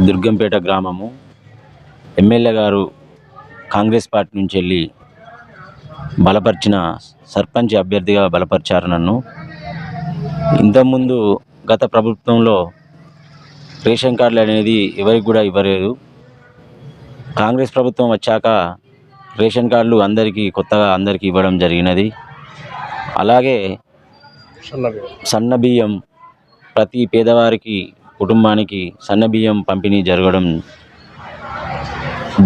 దుర్గంపేట గ్రామము. ఎమ్మెల్యే గారు కాంగ్రెస్ పార్టీ నుంచి వెళ్ళి బలపరిచిన సర్పంచ్ అభ్యర్థిగా బలపరిచారు నన్ను. ఇంతకుముందు గత ప్రభుత్వంలో రేషన్ కార్డులు అనేది ఎవరికి కూడా ఇవ్వలేదు. కాంగ్రెస్ ప్రభుత్వం వచ్చాక రేషన్ కార్డులు కొత్తగా అందరికీ ఇవ్వడం జరిగినది. అలాగే సన్న బియ్యం ప్రతి పేదవారికి కుటుంబానికి సన్న బియ్యం పంపిణీ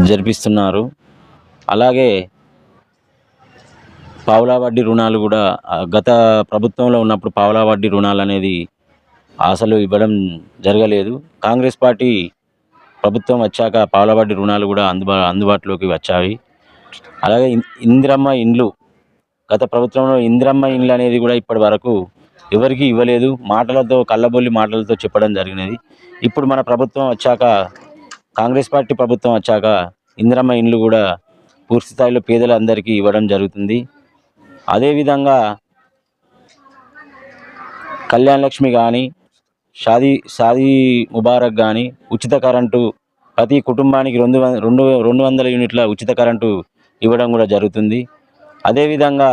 జరిపిస్తున్నారు. అలాగే పావలా వడ్డీ రుణాలు కూడా గత ప్రభుత్వంలో ఉన్నప్పుడు పావలా వడ్డీ రుణాలు అనేది అసలు ఇవ్వడం జరగలేదు. కాంగ్రెస్ పార్టీ ప్రభుత్వం వచ్చాక పావలా వడ్డీ రుణాలు కూడా అందుబాటులోకి వచ్చాయి. అలాగే ఇందిరమ్మ ఇండ్లు, గత ప్రభుత్వంలో ఇందిరమ్మ ఇండ్లు అనేది కూడా ఇప్పటి వరకు ఎవరికి ఇవ్వలేదు. కళ్ళబొల్లి మాటలతో చెప్పడం జరిగినది. ఇప్పుడు మన ప్రభుత్వం వచ్చాక, కాంగ్రెస్ పార్టీ ప్రభుత్వం వచ్చాక ఇందిరమ్మ ఇండ్లు కూడా పూర్తి స్థాయిలో పేదలందరికీ ఇవ్వడం జరుగుతుంది. అదేవిధంగా కళ్యాణ లక్ష్మి కానీ, షాదీ ముబారక్ కానీ ఉచిత కరెంటు, ప్రతి కుటుంబానికి 200 యూనిట్ల ఉచిత కరెంటు ఇవ్వడం కూడా జరుగుతుంది. అదేవిధంగా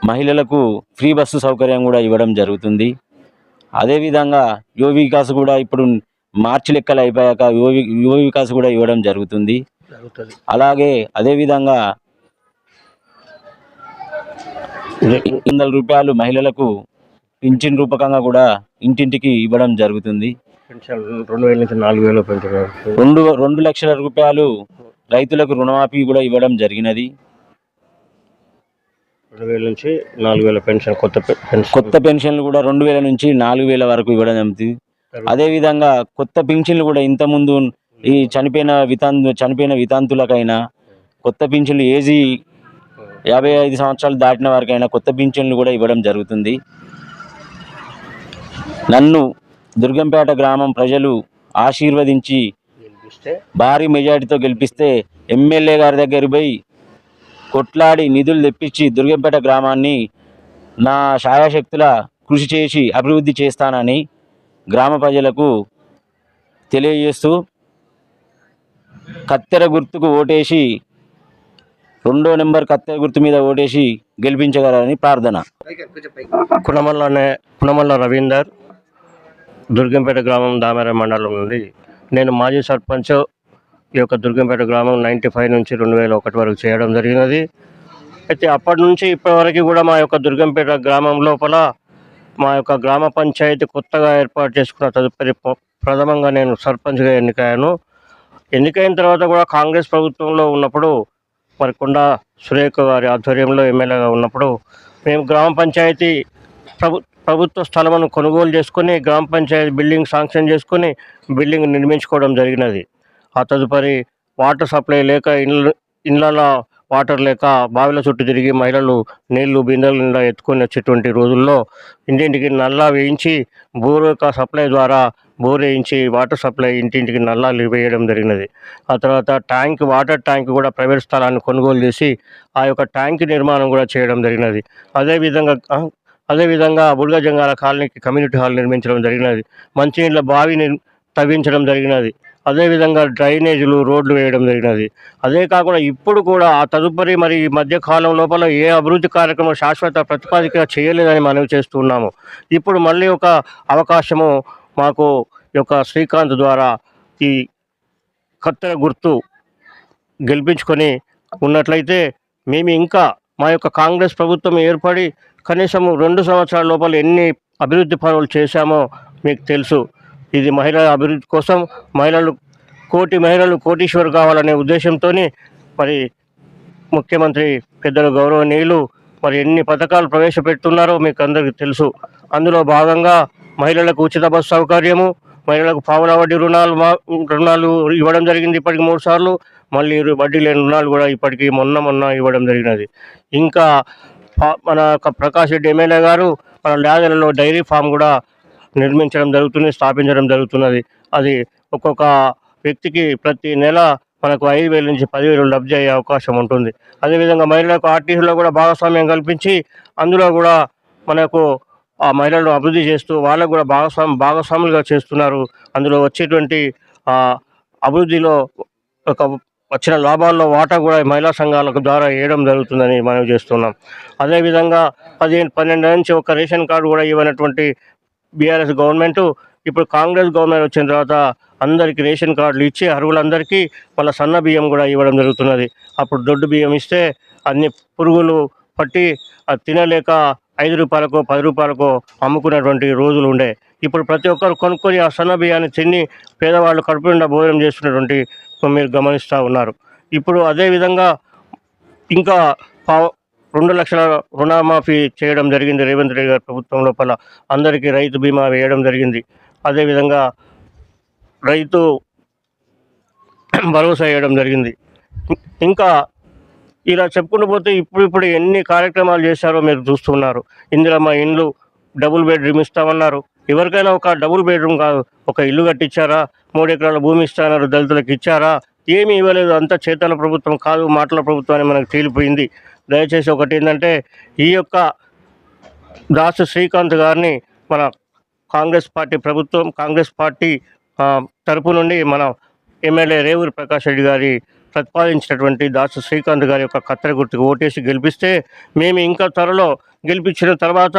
మహిళలకు ఫ్రీ బస్సు సౌకర్యం కూడా ఇవ్వడం జరుగుతుంది. అదేవిధంగా యువ వికాస్ కూడా ఇప్పుడు మార్చి లెక్కలు అయిపోయాక యువ వికాస్ కూడా ఇవ్వడం జరుగుతుంది. అలాగే అదేవిధంగా 100 రూపాయలు మహిళలకు పింఛన్ రూపకంగా కూడా ఇంటింటికి ఇవ్వడం జరుగుతుంది. 2000 నుంచి 4000 పెంచారు. 2 లక్షల రూపాయలు రైతులకు రుణమాఫీ కూడా ఇవ్వడం జరిగినది. 2000 నుంచి 4000 పెన్షన్, కొత్త పెన్షన్లు కూడా 2000 నుంచి 4000 వరకు ఇవ్వడం జరుగుతుంది. అదేవిధంగా కొత్త పింఛన్లు కూడా ఇంతకుముందు ఈ చనిపోయిన వితంతులకైనా కొత్త పింఛన్లు ఏజీ 55 సంవత్సరాలు దాటిన వారికైనా కొత్త పింఛన్లు కూడా ఇవ్వడం జరుగుతుంది. నన్ను దుర్గంపేట గ్రామం ప్రజలు ఆశీర్వదించి భారీ మెజార్టీతో గెలిపిస్తే ఎమ్మెల్యే గారి దగ్గర పోయి కొట్లాడి నిధులు తెప్పించి దుర్గంపేట గ్రామాన్ని నా శాయశక్తుల కృషి చేసి అభివృద్ధి చేస్తానని గ్రామ ప్రజలకు తెలియజేస్తూ, కత్తెర గుర్తుకు ఓటేసి 2వ నెంబర్ కత్తెర గుర్తు మీద ఓటేసి గెలిపించగలరని ప్రార్థన. కుణమల్ల రవీందర్, దుర్గంపేట గ్రామం, దామెర మండలం నుండి. నేను మాజీ సర్పంచ్ ఈ యొక్క దుర్గంపేట గ్రామం 95 నుంచి 2001 వరకు చేయడం జరిగినది. అయితే అప్పటి నుంచి ఇప్పటివరకు కూడా మా యొక్క దుర్గంపేట గ్రామం లోపల మా యొక్క గ్రామ పంచాయతీ కొత్తగా ఏర్పాటు చేసుకున్న తదుపరి ప్రథమంగా నేను సర్పంచ్గా ఎన్నికయ్యాను. ఎన్నికైన తర్వాత కూడా కాంగ్రెస్ ప్రభుత్వంలో ఉన్నప్పుడు మరి కొండా సురేఖ గారి ఆధ్వర్యంలో ఎమ్మెల్యేగా ఉన్నప్పుడు మేము గ్రామ పంచాయతీ ప్రభుత్వ స్థలమును కొనుగోలు చేసుకొని గ్రామ పంచాయతీ బిల్డింగ్ శాంక్షన్ చేసుకొని బిల్డింగ్ నిర్మించుకోవడం జరిగినది. ఆ తదుపరి వాటర్ సప్లై లేక ఇళ్ళ వాటర్ లేక బావిల చుట్టూ తిరిగి మహిళలు నీళ్లు బిందెల నిండా ఎత్తుకొని వచ్చేటువంటి రోజుల్లో ఇంటింటికి నల్లా వేయించి బోర్ యొక్క సప్లై ద్వారా బోర్ వేయించి వాటర్ సప్లై ఇంటింటికి నల్లాలు వేయడం జరిగినది. ఆ తర్వాత వాటర్ ట్యాంక్ కూడా ప్రైవేట్ స్థలాన్ని కొనుగోలు చేసి ఆ యొక్క ట్యాంక్ నిర్మాణం కూడా చేయడం జరిగినది. అదేవిధంగా బుల్గా జంగాల కాలనీకి కమ్యూనిటీ హాల్ నిర్మించడం జరిగినది. మంచినీళ్ళ బావిని తవ్వించడం జరిగినది. అదేవిధంగా డ్రైనేజీలు, రోడ్లు వేయడం జరిగినది. అదే కాకుండా ఇప్పుడు కూడా ఆ తదుపరి మరి ఈ మధ్యకాలం లోపల ఏ అభివృద్ధి కార్యక్రమం శాశ్వత ప్రతిపాదిక చేయలేదని మనవి చేస్తున్నాము. ఇప్పుడు మళ్ళీ ఒక అవకాశము మాకు ఈ యొక్క శ్రీకాంత్ ద్వారా ఈ కత్తెర గుర్తు గెలిపించుకొని ఉన్నట్లయితే మేము ఇంకా మా యొక్క కాంగ్రెస్ ప్రభుత్వం ఏర్పడి కనీసం 2 సంవత్సరాల లోపల ఎన్ని అభివృద్ధి పనులు చేశామో మీకు తెలుసు. ఇది మహిళల అభివృద్ధి కోసం మహిళలు కోటీశ్వరు కావాలనే ఉద్దేశంతో మరి ముఖ్యమంత్రి పెద్దలు గౌరవనీయులు మరి ఎన్ని పథకాలు ప్రవేశపెడుతున్నారో మీకు అందరికీ తెలుసు. అందులో భాగంగా మహిళలకు ఉచిత బస్సు సౌకర్యము, మహిళలకు పావలా వడ్డీ రుణాలు ఇవ్వడం జరిగింది ఇప్పటికి 3 సార్లు. మళ్ళీ వడ్డీ లేని రుణాలు కూడా ఇప్పటికి మొన్న ఇవ్వడం జరిగినది. ఇంకా మన ప్రకాష్ రెడ్డి ఎమ్మెల్యే గారు మన ల్యాదలలో డైరీ ఫామ్ కూడా స్థాపించడం జరుగుతున్నది. అది ఒక్కొక్క వ్యక్తికి ప్రతి నెల మనకు 5,000 నుంచి 10,000 లబ్ధి అయ్యే అవకాశం ఉంటుంది. అదేవిధంగా మహిళలకు ఆర్టీసీలో కూడా భాగస్వామ్యం కల్పించి అందులో కూడా మనకు ఆ మహిళలను అభివృద్ధి చేస్తూ వాళ్ళకు కూడా భాగస్వాములుగా చేస్తున్నారు. అందులో వచ్చేటువంటి అభివృద్ధిలో ఒక వచ్చిన లాభాల్లో వాటా కూడా మహిళా సంఘాలకు ద్వారా వేయడం జరుగుతుందని మనం చేస్తున్నాం. అదేవిధంగా 12 నుంచి ఒక రేషన్ కార్డు కూడా ఇవ్వనటువంటి బీఆర్ఎస్ గవర్నమెంటు ఇప్పుడు కాంగ్రెస్ గవర్నమెంట్ వచ్చిన తర్వాత అందరికీ రేషన్ కార్డులు ఇచ్చి అర్హులందరికీ మళ్ళీ సన్న బియ్యం కూడా ఇవ్వడం జరుగుతున్నది. అప్పుడు దొడ్డు బియ్యం ఇస్తే అన్ని పురుగులు పట్టి అది తినలేక రూ. 5కో రూ. 10కో అమ్ముకున్నటువంటి రోజులు ఉండే. ఇప్పుడు ప్రతి ఒక్కరు కొనుక్కొని ఆ సన్న బియ్యాన్ని తిని పేదవాళ్ళు కడుపు నిండా భోజనం చేస్తున్నటువంటి మీరు గమనిస్తూ ఉన్నారు. ఇప్పుడు అదేవిధంగా ఇంకా 2 లక్షల రుణమాఫీ చేయడం జరిగింది రేవంత్ రెడ్డి గారి ప్రభుత్వం లోపల. అందరికీ రైతు బీమా వేయడం జరిగింది. అదేవిధంగా రైతు భరోసా వేయడం జరిగింది. ఇంకా ఇలా చెప్పుకుంటూ పోతే ఇప్పుడు ఎన్ని కార్యక్రమాలు చేశారో మీరు చూస్తున్నారు. ఇందిరమ్మ ఇండ్లు డబుల్ బెడ్రూమ్ ఇస్తామన్నారు. ఎవరికైనా ఒక డబుల్ బెడ్రూమ్ కాదు, ఒక ఇల్లు కట్టించారా? 3 ఎకరాల భూమి ఇస్తాన్నారు, దళితులకు ఇచ్చారా? ఏమీ ఇవ్వలేదు. అంతా చేతల ప్రభుత్వం కాదు, మాటల ప్రభుత్వం అని మనకు తేలిపోయింది. దయచేసి ఒకటి ఏంటంటే, ఈ యొక్క దాసు శ్రీకాంత్ గారిని మన కాంగ్రెస్ పార్టీ ప్రభుత్వం, కాంగ్రెస్ పార్టీ తరపు నుండి మన ఎమ్మెల్యే రేవూరి ప్రకాష్ రెడ్డి గారి ప్రతిపాదించినటువంటి దాసు శ్రీకాంత్ గారి యొక్క కత్తెర గుర్తుకు ఓటేసి గెలిపిస్తే మేము ఇంకా త్వరలో గెలిపించిన తర్వాత